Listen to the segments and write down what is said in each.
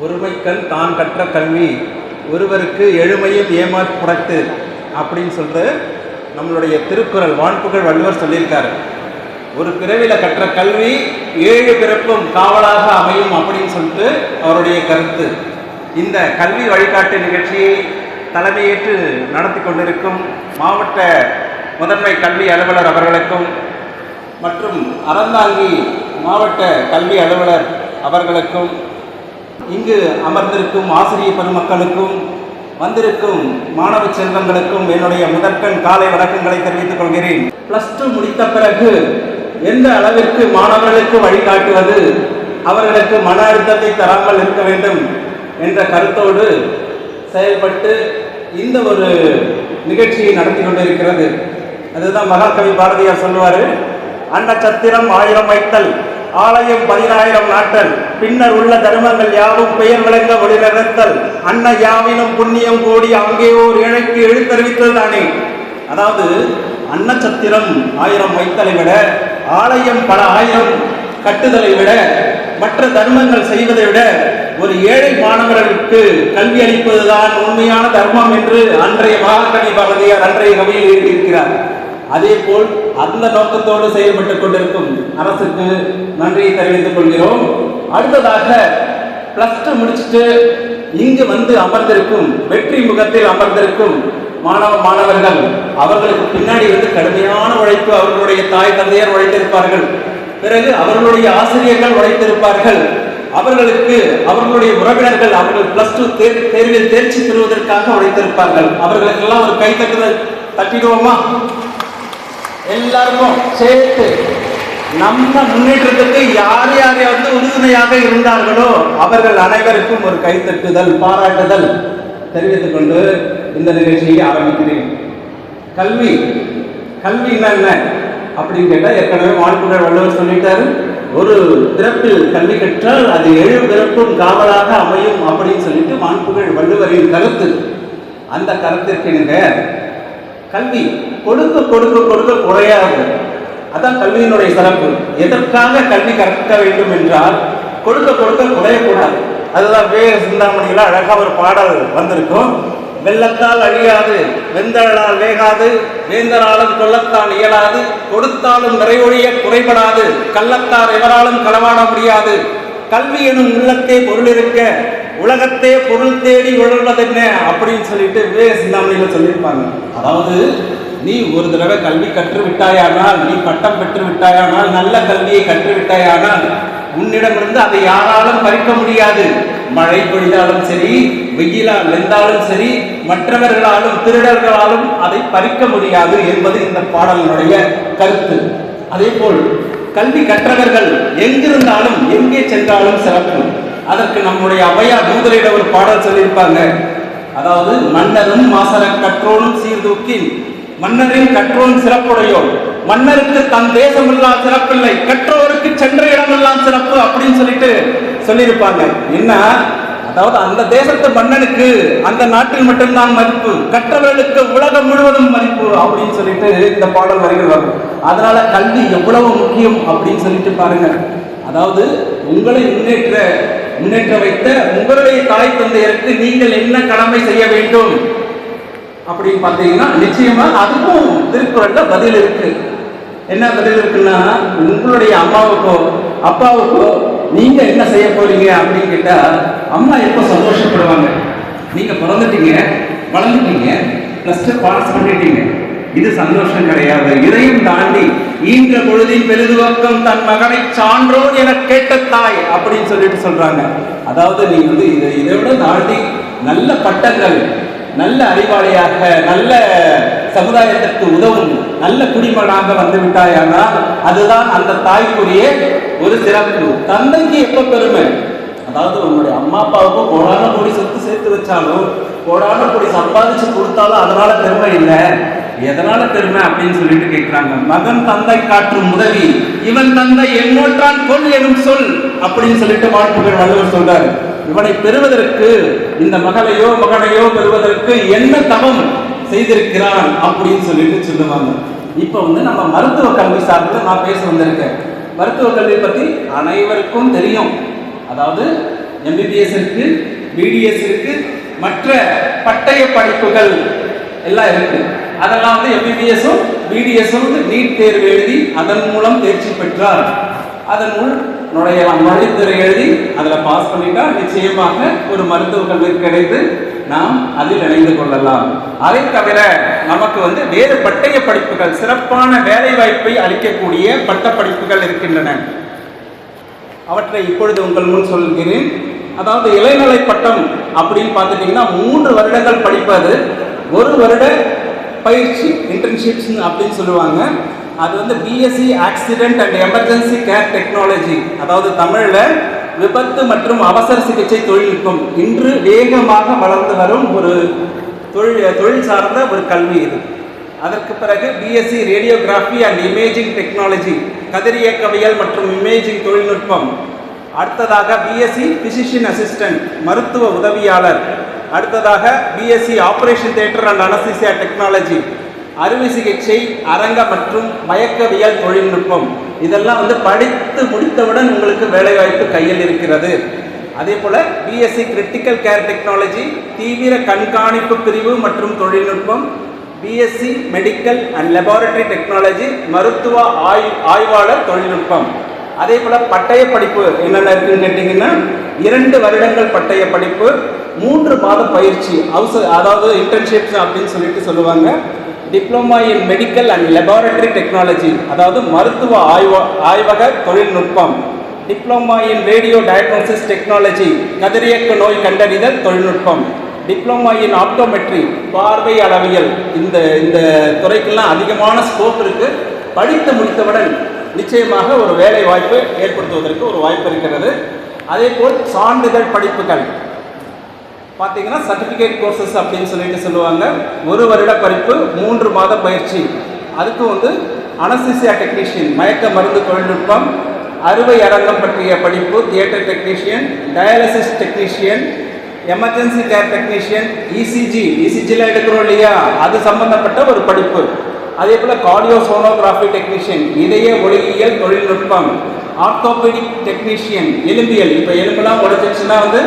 ஒருமைக்கண் தான் கற்ற கல்வி ஒருவருக்கு எழுமையும் ஏமாற்றப்படத்து அப்படின்னு சொல்லிட்டு நம்மளுடைய திருக்குறள் வான்புகழ் வள்ளுவர் சொல்லியிருக்காரு. ஒரு பிறவில கற்ற கல்வி 7 பிறப்பும் காவலாக அமையும் அப்படின்னு சொல்லிட்டு அவருடைய கருத்து. இந்த கல்வி வழிகாட்டு நிகழ்ச்சியை தலைமையேற்று நடத்தி கொண்டிருக்கும் மாவட்ட முதன்மை கல்வி அலுவலர் அவர்களுக்கும் மற்றும் அறந்தாங்கி மாவட்ட கல்வி அலுவலர் அவர்களுக்கும் இங்கு அமர்ந்திருக்கும் ஆசிரியர் பெருமக்களுக்கும் வந்திருக்கும் மாணவ செல்வங்களுக்கும் என்னுடைய முதற்கண் காலை வணக்கங்களை தெரிவித்துக் கொள்கிறேன். +2 முடித்த பிறகு எந்த அளவிற்கு மாணவர்களுக்கு வழிகாட்டுவது, அவர்களுக்கு மன அழுத்தத்தை தராமல் இருக்க வேண்டும் என்ற கருத்தோடு செயல்பட்டு இந்த ஒரு நிகழ்ச்சியை நடத்தி கொண்டிருக்கிறது. அதுதான் மகாகவி பாரதியார் சொல்லுவார், அன்ன சத்திரம் 1000 வைத்தல், ஆலயம் 10000 நாட்டல், பின்னர் உள்ள தர்மங்கள் யாவும் பெயர் விளங்க ஒளிநிறத்தல், அன்ன யாவினும் புண்ணியம் கோடி அங்கே ஓர் ஏழைக்கு எழுத்தறிவித்தல் தானே. அதாவது அன்னச்சத்திரம் 1000 வைத்தலை விட, ஆலயம் பல 1000 கட்டுதலை விட, மற்ற தர்மங்கள் செய்வதை விட ஒரு ஏழை மாணவர்களுக்கு கல்வி அளிப்பதுதான் உண்மையான தர்மம் என்று அன்றைய மகாகவி பாரதியார் அன்றைய கவியில் எழுதியிருக்கிறார். அதே போல் அந்த நோக்கத்தோடு செயல்பட்டுக் கொண்டிருக்கும் அரசுக்கு நன்றியை தெரிவித்துக் கொள்கிறோம். அடுத்ததாக +2 முடிச்சுட்டு இங்கு வந்து அமர்ந்திருக்கும், வெற்றி முகத்தில் அமர்ந்திருக்கும் மாணவர்கள், அவர்களுக்கு பின்னாடி வந்து கடுமையான உழைப்பு, அவர்களுடைய தாய் தந்தையர் உழைத்திருப்பார்கள், பிறகு அவர்களுடைய ஆசிரியர்கள் உழைத்திருப்பார்கள், அவர்களுக்கு அவர்களுடைய உறவினர்கள் அவர்கள் +2 தேர்வில் தேர்ச்சி பெறுவதற்காக உழைத்திருப்பார்கள். அவர்களுக்கெல்லாம் ஒரு கைத்தட்டுதல் தட்டிடுவோமா? எல்லாருக்கும் சேர்த்து நம்ம முன்னேற்றத்துக்கு யார் யார் வந்து உறுதுணையாக இருந்தார்களோ அவர்கள் அனைவருக்கும் ஒரு கைத்தட்டுதல், பாராட்டுதல் தெரிவித்துக் கொண்டு இந்த நிகழ்ச்சியை ஆரம்பிக்கிறேன். கல்வி என்ன அப்படின்னு கேட்டால், ஏற்கனவே வான்புகழ் வள்ளுவர் சொல்லிட்டாரு, ஒரு பிறப்பில் கல்வி கற்றால் அது 7 பிறப்பும் காவலாக அமையும் அப்படின்னு சொல்லிட்டு வான்புகழ் வள்ளுவரின் கருத்து. அந்த கருத்திற்கு கல்வி கொடுக்க கொடுக்க கொடுக்க குறையாது. அதான் கல்வியினுடைய சிறப்பு. எதற்காக கல்வி கற்க வேண்டும் என்றால் கொடுக்க கொடுக்க குறையக்கூடாது. அதுதான் சிந்தாமணியில் அழகா ஒரு பாடல் வந்திருக்கும். வெள்ளத்தால் அழியாது, வெந்தழலால் வேகாது, வேந்தராலும் கொல்லத்தான் இயலாது, கொடுத்தாலும் நிறைவொழிய குறைபடாது, கள்ளத்தார் எவராலும் களவாட முடியாது, கல்வி எனும் உள்ளத்தே பொருள் இருக்க, உலகத்தே பொருள் தேடி உழல்வதென்ன அப்படின்னு சொல்லிட்டு சிந்தாமணியில சொல்லியிருப்பாங்க. அதாவது நீ ஒரு தடவை கல்வி கற்று விட்டாயானால், நீ பட்டம் பெற்று விட்டாயானால், நல்ல கல்வியை கற்று விட்டாயானால் உன்னிடமிருந்து அதை யாராலும் பறிக்க முடியாது. மழை பொழிந்தாலும் சரி, வெயிலால் வெந்தாலும் சரி, மற்றவர்களாலும் திருடர்களாலும் அதை பறிக்க முடியாது என்பது இந்த பாடலினுடைய கருத்து. அதே போல் கல்வி கற்றவர்கள் எங்கிருந்தாலும் எங்கே சென்றாலும் சிறப்பு. அதற்கு நம்முடைய ஔவையார் தூதரிட ஒரு பாடல் சொல்லியிருப்பாங்க. அதாவது மன்னரும் மாசர கற்றோனும் சீர்தூக்கின், மன்னரின் கற்றோன் சிறப்புடையோன், மன்னருக்கு தன் தேசம் எல்லாம் சிறப்பில்லை, கற்றோருக்கு சென்ற இடமெல்லாம் சிறப்பு அப்படின்னு சொல்லிட்டு சொல்லியிருப்பாங்க. என்ன அதாவது அந்த தேசத்து மன்னனுக்கு அந்த நாட்டில் மட்டும்தான் மதிப்பு, கற்றவர்களுக்கு உலகம் முழுவதும் மதிப்பு அப்படின்னு சொல்லிட்டு இந்த பாடல் வரிகள் வரும். அதனால கல்வி எவ்வளவு முக்கியம் அப்படின்னு சொல்லிட்டு பாருங்க. அதாவது உங்களை முன்னேற்ற வைத்த உங்களுடைய தாய் தந்தையருக்கு நீங்கள் என்ன கடமை செய்ய வேண்டும் அப்படின்னு பார்த்தீங்கன்னா, நிச்சயமா அதுக்கும் திருக்குறள்ல பதில் இருக்கு. என்ன பதில் இருக்குன்னா, உங்களுடைய அம்மாவுக்கோ அப்பாவுக்கோ நீங்க என்ன செய்ய போறீங்க அப்படின்னு கேட்டா, அம்மா எப்போ சந்தோஷப்படுவாங்க, நீங்க பிறந்துட்டீங்க, வளர்ந்துட்டீங்க, +2 பாஸ் பண்ணிட்டீங்க, இது சந்தோஷம் கிடையாது. இதையும் தாண்டி ஈன்ற பொழுதின் பெரிதுவக்கம் தன் மகனை சான்றோன் என கேட்ட தாய் அப்படின்னு சொல்லிட்டு சொல்றாங்க. அதாவது நீ வந்து இதை விட தாண்டி நல்ல பட்டங்கள், நல்ல அறிவாளியாக, நல்ல சமுதாயத்திற்கு உதவும் நல்ல குடிமகனாக வந்து விட்டாயானால் அதுதான் அந்த தாய்க்குரிய ஒரு சிறப்பு. தந்தைக்கு எப்ப பெருமை? அதாவது உங்களுடைய அம்மா அப்பாவுக்கு கோடான கோடி சொத்து சேர்த்து வச்சாலும், கோடான கோடி சம்பாதிச்சு கொடுத்தாலும் அதனால பெருமை இல்லை. எதனால பெருமை அப்படின்னு சொல்லிட்டு கேட்கிறாங்க. மகன் தந்தை காற்றும் உதவி, இவன் தந்தை எண்ணோற்றான் கொள் எனும் சொல் அப்படின்னு சொல்லிட்டு வான்புகழ் வள்ளுவர் சொல்றாரு. இவனை பெறுவதற்கு, இந்த மகளையோ மகனையோ பெறுவதற்கு என்ன தவம் செய்திருக்கிறான் அப்படின்னு சொல்லிட்டு சொல்லுவாங்க. இப்போ வந்து நம்ம மருத்துவ கல்வி சார்பில் நான் பேச வந்திருக்கேன். மருத்துவ கல்வி பற்றி அனைவருக்கும் தெரியும். அதாவது எம்பிபிஎஸ் இருக்கு, பிடிஎஸ் இருக்கு, மற்ற பட்டய படிப்புகள் எல்லாம் இருக்கு. அதெல்லாம் வந்து எம்பிபிஎஸும் பிடிஎஸும் நீட் தேர்வு எழுதி அதன் மூலம் தேர்ச்சி பெற்றார். அதன் உள் நுழையலாம். நுழைத்துறை எழுதி அதில் பாஸ் பண்ணிட்டா நிச்சயமாக ஒரு மருத்துவ கல்வி கிடைத்து நாம் அதில் இணைந்து கொள்ளலாம். அதை தவிர நமக்கு வந்து வேறு பட்டய படிப்புகள், சிறப்பான வேலை வாய்ப்பை அளிக்கக்கூடிய பட்ட படிப்புகள் இருக்கின்றன. அவற்றை இப்பொழுது உங்கள் முன் சொல்கிறேன். அதாவது இளநிலை பட்டம் அப்படின்னு பார்த்துட்டீங்கன்னா 3 வருடங்கள் படிப்பது, 1 வருட பயிற்சி இன்டர்ன்ஷிப்ஸ் அப்படின்னு சொல்லுவாங்க. அது வந்து BSc accident and emergency care technology, அதாவது தமிழில் விபத்து மற்றும் அவசர சிகிச்சை தொழில்நுட்பம். இன்று வேகமாக வளர்ந்து வரும் ஒரு தொழில் சார்ந்த ஒரு கல்வி இது. அதற்கு பிறகு BSc radiography and imaging technology, கதிரியக்கவியல் மற்றும் இமேஜிங் தொழில்நுட்பம். அடுத்ததாக பிஎஸ்சி பிசிஷியன் அசிஸ்டன்ட், மருத்துவ உதவியாளர். அடுத்ததாக BSc operation theatre and anaesthesia technology, அறுவை சிகிச்சை அரங்க மற்றும் மயக்கவியல் தொழில்நுட்பம். இதெல்லாம் வந்து படித்து முடித்தவுடன் உங்களுக்கு வேலைவாய்ப்பு கையில் இருக்கிறது. அதே போல் பிஎஸ்சி கிரிட்டிக்கல் கேர் டெக்னாலஜி, தீவிர கண்காணிப்பு பிரிவு மற்றும் தொழில்நுட்பம். BSc medical and laboratory technology, மருத்துவ ஆய்வாளர் தொழில்நுட்பம். அதே போல் பட்டய படிப்பு என்னென்ன இருக்குன்னு கேட்டிங்கன்னா 2 வருடங்கள் பட்டய படிப்பு, 3 மாத பயிற்சி, அதாவது இன்டர்ன்ஷிப்ஸ் அப்படின்னு சொல்லிட்டு சொல்லுவாங்க. Diploma in medical and laboratory technology, அதாவது மருத்துவ ஆய்வக தொழில்நுட்பம். Diploma in radio diagnosis technology, கதிரியக்க நோய் கண்டறிதல் தொழில்நுட்பம். டிப்ளமா இன் ஆப்டோமெட்ரி, பார்வை அளவியல். இந்த துறைக்கெல்லாம் அதிகமான ஸ்கோப் இருக்கு. படித்து முடித்தவுடன் நிச்சயமாக ஒரு வேலை வாய்ப்பு ஏற்படுத்துவதற்கு ஒரு வாய்ப்பு இருக்கிறது. அதே போல் சான்றிதழ் படிப்புகள் பார்த்தீங்கன்னா சர்டிஃபிகேட் கோர்சஸ் அப்படின்னு சொல்லிட்டு சொல்லுவாங்க. 1 வருட படிப்பு, 3 மாத பயிற்சி. அதுக்கு வந்து அனஸ்தீசியா டெக்னீஷியன், மயக்க மருந்து தொழில்நுட்பம், அறுவை அரங்கம் பற்றிய படிப்பு, theatre technician, dialysis technician, emergency care technician, இசிஜியில் எடுக்கிறோம் இல்லையா, அது சம்பந்தப்பட்ட ஒரு படிப்பு. அதே போல் கார்டியோ சோனோகிராஃபி டெக்னீஷியன், இதய ஒளியியல் தொழில்நுட்பம். ஆர்த்தோபெடிக் டெக்னீஷியன், எலும்பியல். இப்போ எலும்பெல்லாம் உடைச்சிருச்சுன்னா வந்து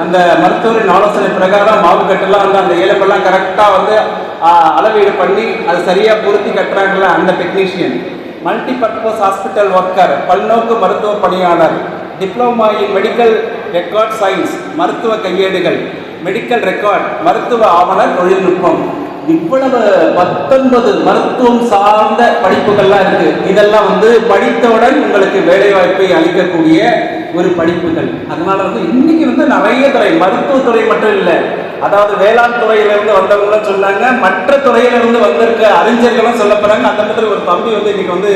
அந்த மருத்துவரின் ஆலோசனை பிரகாரம் மாவு கட்டெல்லாம் வந்து அந்த எலும்பெல்லாம் கரெக்டாக வந்து அளவீடு பண்ணி அது சரியாக பொருத்தி கட்டுறாங்கல்ல, அந்த technician. Multi purpose hospital worker, பல்நோக்கு மருத்துவ பணியாளர். Diploma in medical record science, மருத்துவ கையேடுகள். மெடிக்கல் ரெக்கார்ட், மருத்துவ ஆவண தொழில்நுட்பம். இவ்வளவு 19 மருத்துவம் சார்ந்த படிப்புகள்லாம் இருக்கு. இதெல்லாம் வந்து படித்தவுடன் உங்களுக்கு வேலைவாய்ப்பை அளிக்கக்கூடிய ஒரு படிப்புகள். அதனால வந்து இன்னைக்கு வந்து நிறைய துறை, மருத்துவத்துறை மட்டும் இல்லை, அதாவது வேளாண் துறையிலிருந்து வந்தவங்களும் சொன்னாங்க, மற்ற துறையிலிருந்து வந்திருக்க அறிஞர்களும் சொல்ல போறாங்க. அந்த மாதிரி ஒரு தம்பி வந்து இன்னைக்கு வந்து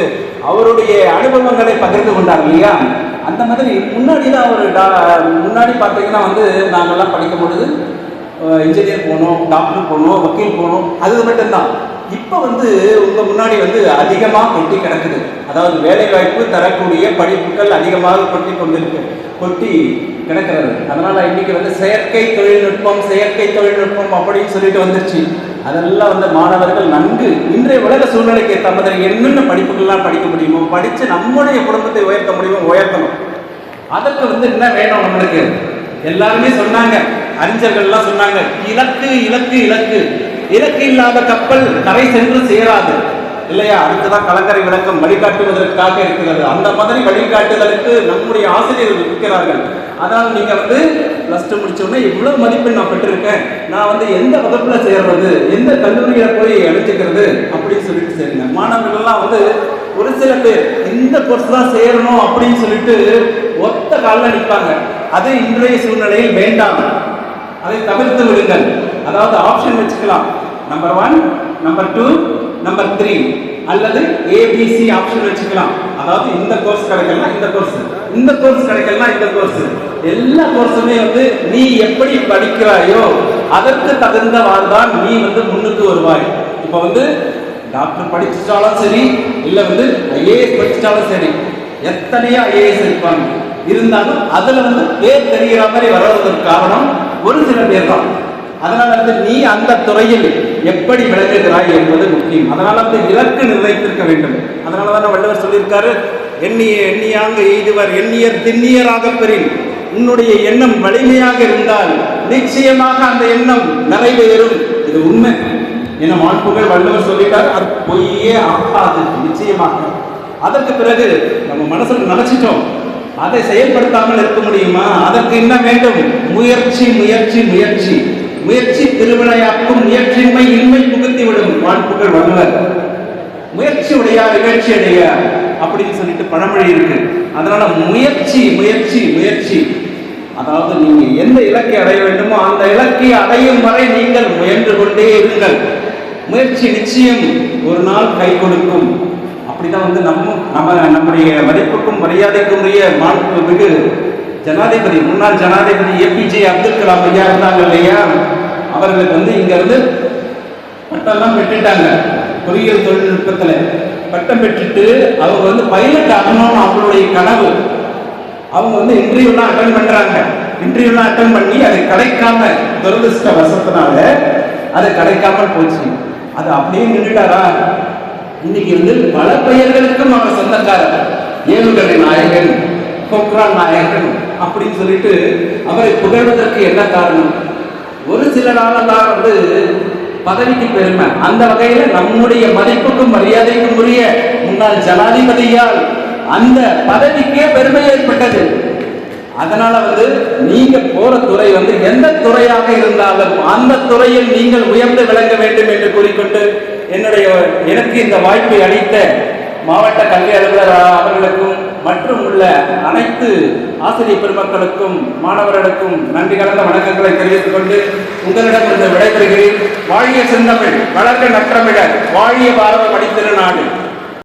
அவருடைய அனுபவங்களை பகிர்ந்து கொண்டார் இல்லையா. அந்த மாதிரி முன்னாடி பார்த்தீங்கன்னா வந்து நாங்கள்லாம் படிக்கும் பொழுது இன்ஜினியர் போகணும், டாக்டர் போகணும், வக்கீல் போகணும், அது மட்டும்தான். இப்போ வந்து உங்கள் முன்னாடி வந்து அதிகமாக கொட்டி கிடக்குது. அதாவது வேலைவாய்ப்பு தரக்கூடிய படிப்புகள் அதிகமாக கொட்டி கிடக்கிறது. அதனால் இன்றைக்கி வந்து செயற்கை தொழில்நுட்பம் அப்படின்னு சொல்லிட்டு வந்துருச்சு. அதெல்லாம் வந்து மாணவர்கள் நன்கு இன்றைய உலக சூழ்நிலைக்கு ஏற்ற மாதிரி என்னென்ன படிப்புகள்லாம் படிக்க முடியுமோ படித்து நம்முடைய குடும்பத்தை உயர்த்த முடியுமோ உயர்த்தணும். அதற்கு வந்து என்ன வேணும் நம்மளுக்கு? எல்லாருமே சொன்னாங்க, அறிஞர்கள்லாம் சொன்னாங்க, இலக்கு இலக்கு இலக்கு இலக்கு இல்லாத கப்பல் கரை சென்று சேராது இல்லையா. அடுத்ததான் கலங்கரை விளக்கம் வழிகாட்டுவதற்காக இருக்கிறது. அந்த மாதிரி வழிகாட்டுதலுக்கு நம்முடைய ஆசிரியர்கள் இருக்கிறார்கள். அதனால் நீங்கள் வந்து +2 முடிச்சோடனே இவ்வளோ மதிப்பெண் நான் பெற்றிருக்கேன், நான் வந்து எந்த வகுப்பில் சேர்றது, எந்த கல்லூரியில் போய் அழைச்சிக்கிறது அப்படின்னு சொல்லிட்டு சேருங்க. மாணவர்கள்லாம் வந்து ஒரு சில பேர் இந்த கோர்ஸ் தான் சேரணும் அப்படின்னு சொல்லிட்டு ஒத்த காலில் நிற்பாங்க. அது இன்றைய சூழ்நிலையில் வேண்டாம், அதை தவிர்த்து விடுங்கள். அதாவது ஆப்ஷன் வச்சுக்கலாம், நம்பர் 1, நம்பர் 2, நம்பர் 3 அல்லது ABC ஆப்ஷன் வச்சுக்கலாம். அதாவது இந்த கோர்ஸ் கிடைக்கலாம் இந்த கோர்ஸ், இந்த கோர்ஸ் கிடைக்கலாம் இந்த கோர்ஸ். எல்லா கோர்ஸுமே வந்து நீ எப்படி படிக்கிறாயோ அதற்கு தகுந்தவாறு தான் நீ வந்து முன்னுக்கு வருவாய். இப்போ வந்து டாக்டர் படிச்சிட்டாலும் சரி, இல்லை வந்து IAS படிச்சிட்டாலும் சரி, எத்தனையோ IAS இருப்பாங்க. இருந்தாலும் அதில் வந்து பேர் தெரிகிற மாதிரி வர்றதுக்கு காரணம் ஒரு சில பேர் தான். அதனால வந்து நீ அந்த துறையில் எப்படி விளங்குகிறாய் என்பது முக்கியம். அதனால வந்து இலக்கு நிர்ணயித்திருக்க வேண்டும். அதனால தான் வள்ளுவர் சொல்லியிருக்காரு, எண்ணியாங்க எய்துவர் எண்ணியர் திண்ணியராக பெறின் உன்னுடைய எண்ணம் வலிமையாக இருந்தால் நிச்சயமாக அந்த எண்ணம் நிறைவேறும். இது உண்மை. என மாண்புகள் வள்ளுவர் சொல்லிட்டார், அது பொய்யே ஆகாது நிச்சயமாக. அதற்கு பிறகு நம்ம மனசுல நினைச்சிட்டோம், அதை செயல்படுத்தாமல் இருக்க முடியுமா? அதற்கு என்ன வேண்டும்? முயற்சி முயற்சி முயற்சி. முயற்சி திருவினையாக்கும், முயற்சியின்மை இன்மை புகுத்தி விடும். மாண்புகள் வள்ளுவர் முயற்சி உடையார் நிகழ்ச்சி அடையார் அப்படின்னு சொல்லிட்டு பழமொழி இருக்கு. அதனால முயற்சி முயற்சி முயற்சி. அதாவது நீங்க எந்த இலக்கை அடைய வேண்டுமோ அந்த இலக்கை அடையும் வரை நீங்கள் முயன்று கொண்டே இருங்கள். முயற்சி நிச்சயம் ஒரு நாள் கை கொடுக்கும். அப்படிதான் நம்முடைய மதிப்புக்கும் மரியாதைக்கும் உரிய மாண்புமிகு ஜனாதிபதி, முன்னாள் ஜனாதிபதி APJ அப்துல் கலாம் ஐயா இருந்தாங்க இல்லையா, அவர்களுக்கு இங்க இருந்து பட்டம்லாம் பெற்றுட்டாங்க. பொறியியல் தொழில்நுட்பத்துல பட்டம் பெற்றுட்டு அவங்க பைலட் ஆகணும்னு அவங்களுடைய கனவு. அவங்க இன்டர்வியூலாம் அட்டன் பண்றாங்க. இன்டர்வியூலாம் அட்டன் பண்ணி அது கிடைக்காம, துரதிருஷ்ட வசத்தினால அது கிடைக்காமல் போச்சு. அது அப்படியே நின்றுட்டாரா? இன்னைக்கு பல பெயர்களுக்கும் அவர் சொந்தக்காரர். ஏவுகணை நாயகன், பொக்ரான் நாயகன் அப்படின்னு சொல்லிட்டு அவரை புகழ்வதற்கு என்ன காரணம்? ஒரு சிலரால தான் பதவிக்கு பெருமை. அந்த வகையில நம்முடைய மதிப்புக்கும் மரியாதைக்கும் உரிய முன்னாள் ஜனாதிபதியால் அந்த பதவிக்கே பெருமை ஏற்பட்டது. அதனால நீங்க போற துறை எந்த துறையாக இருந்தாலும் அந்த துறையில் நீங்கள் உயர்ந்து விளங்க வேண்டும் என்று கூறிக்கொண்டு எனக்கு இந்த வாய்ப்பை அளித்த மாவட்ட கல்வி அலுவலர் அவர்களுக்கும் மற்றும் உள்ள அனைத்து ஆசிரியர் பெருமக்களுக்கும் மாணவர்களுக்கும் நன்றி கலந்த வணக்கங்களை தெரிவித்துக் கொண்டு உங்களிடமிருந்து விடைபெறுகிறேன். வாழிய செந்தமிழ், வளர்க நற்றமிழர், வாழிய பாரத படித்திருநாடு.